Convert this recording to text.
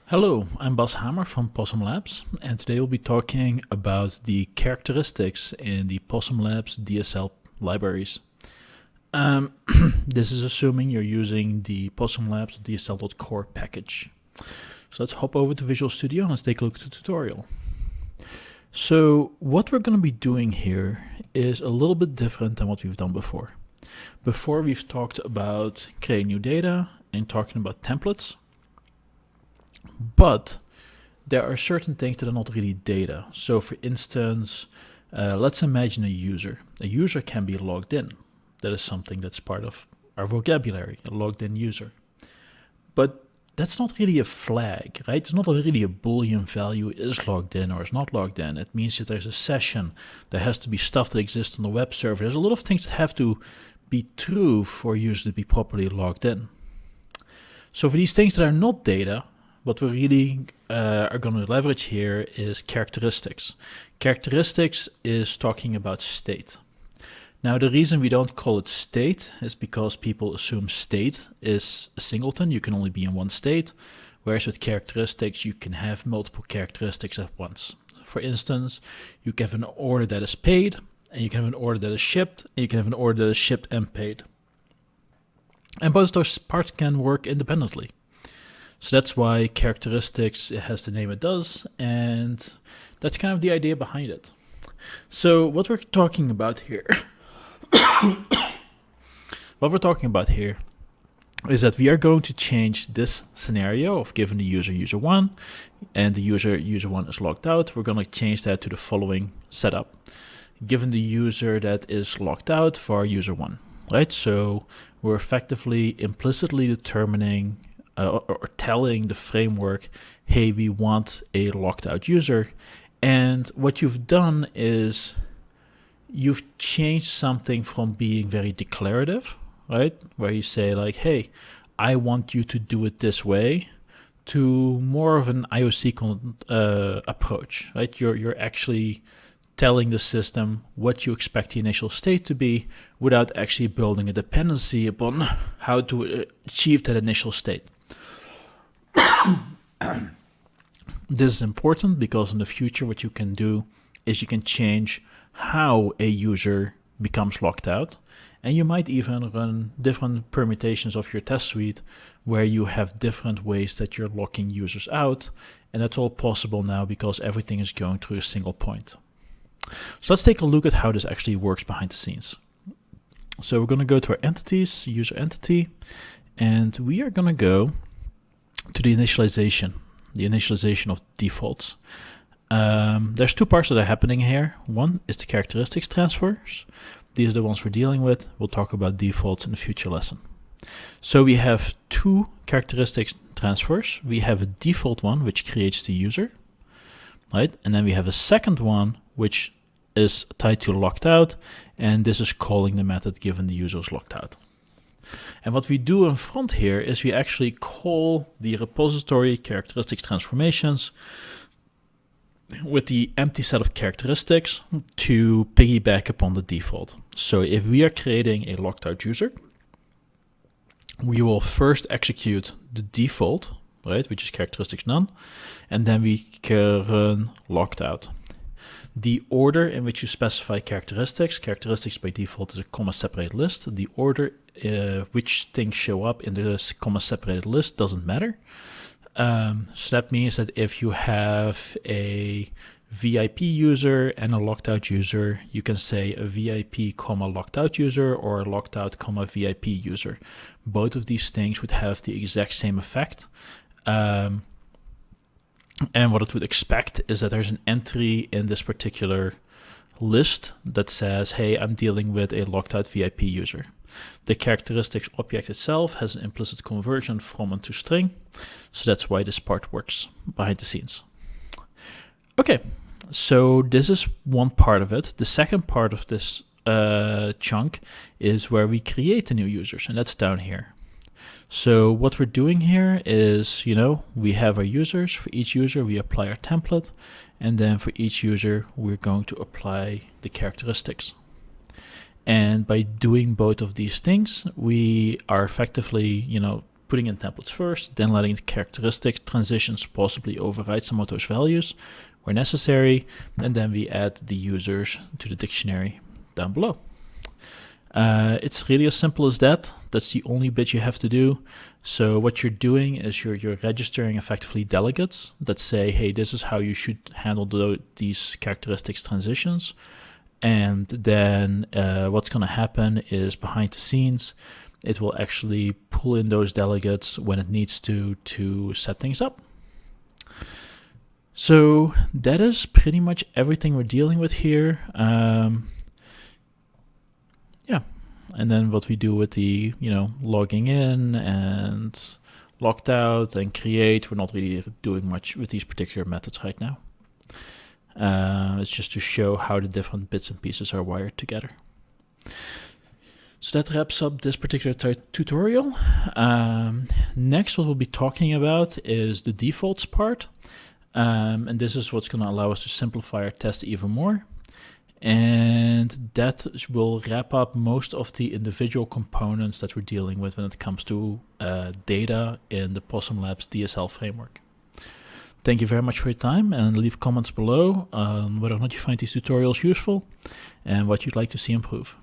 Hello, I'm Bas Hamer from Possum Labs, and today we'll be talking about the characteristics in the PossumLabs.DSL libraries. This is assuming you're using the PossumLabs.DSL.Core package. So let's hop over to Visual Studio and let's take a look at the tutorial. So what we're going to be doing here is a little bit different than what we've done before. Before we've talked about creating new data and talking about templates. But there are certain things that are not really data. So for instance, let's imagine a user. A user can be logged in. That is something that's part of our vocabulary, a logged in user. But that's not really a flag, right? It's not really a Boolean value is logged in or is not logged in. It means that there's a session. There has to be stuff that exists on the web server. There's a lot of things that have to be true for a user to be properly logged in. So for these things that are not data, what we really are going to leverage here is characteristics. Characteristics is talking about state. Now, the reason we don't call it state is because people assume state is a singleton. You can only be in one state, whereas with characteristics, you can have multiple characteristics at once. For instance, you can have an order that is paid, and you can have an order that is shipped, and you can have an order that is shipped and paid. And both those parts can work independently. So that's why characteristics, it has the name it does, and that's kind of the idea behind it. So what we're talking about here, is that we are going to change this scenario of given the user 1 and the user 1 is logged out. We're going to change that to the following setup. Given the user that is logged out for user 1, right? So we're effectively implicitly determining or telling the framework, hey, we want a logged out user. And what you've done is you've changed something from being very declarative, right? Where you say like, hey, I want you to do it this way, to more of an IOC approach, right? You're actually telling the system what you expect the initial state to be without actually building a dependency upon how to achieve that initial state. This is important because in the future what you can do is you can change how a user becomes logged out, and you might even run different permutations of your test suite where you have different ways that you're locking users out, and that's all possible now because everything is going through a single point. So let's take a look at how this actually works behind the scenes. So we're going to go to our entities, user entity, and we are going to go to the initialization of defaults. There's two parts that are happening here. One is the characteristics transfers. These are the ones we're dealing with. We'll talk about defaults in a future lesson. So we have two characteristics transfers. We have a default one, which creates the user, right? And then we have a second one, which is tied to logged out, and this is calling the method given the user is logged out. And what we do in front here is we actually call the repository characteristics transformations with the empty set of characteristics to piggyback upon the default. So if we are creating a logged out user, we will first execute the default, right, which is characteristics none, and then we can run logged out. The order in which you specify characteristics by default is a comma-separated list. The order which things show up in this comma-separated list doesn't matter. So that means that if you have a VIP user and a logged out user, you can say a VIP, logged out user or a logged out, VIP user. Both of these things would have the exact same effect. And what it would expect is that there's an entry in this particular list that says, hey, I'm dealing with a logged out VIP user. The characteristics object itself has an implicit conversion from and to string. So that's why this part works behind the scenes. Okay, so this is one part of it. The second part of this chunk is where we create the new users, and that's down here. So what we're doing here is, we have our users. For each user, we apply our template. And then for each user, we're going to apply the characteristics. And by doing both of these things, we are effectively, putting in templates first, then letting the characteristic transitions possibly override some of those values where necessary, and then we add the users to the dictionary down below. It's really as simple as that. That's the only bit you have to do. So what you're doing is you're registering effectively delegates that say, hey, this is how you should handle these characteristics transitions. And then what's going to happen is behind the scenes, it will actually pull in those delegates when it needs to set things up. So that is pretty much everything we're dealing with here. Yeah, and then what we do with the, logging in and logged out and create, we're not really doing much with these particular methods right now. It's just to show how the different bits and pieces are wired together. So that wraps up this particular tutorial. Next, what we'll be talking about is the defaults part. And this is what's going to allow us to simplify our test even more. And that will wrap up most of the individual components that we're dealing with when it comes to data in the PossumLabs.DSL framework. Thank you very much for your time, and leave comments below on whether or not you find these tutorials useful and what you'd like to see improve.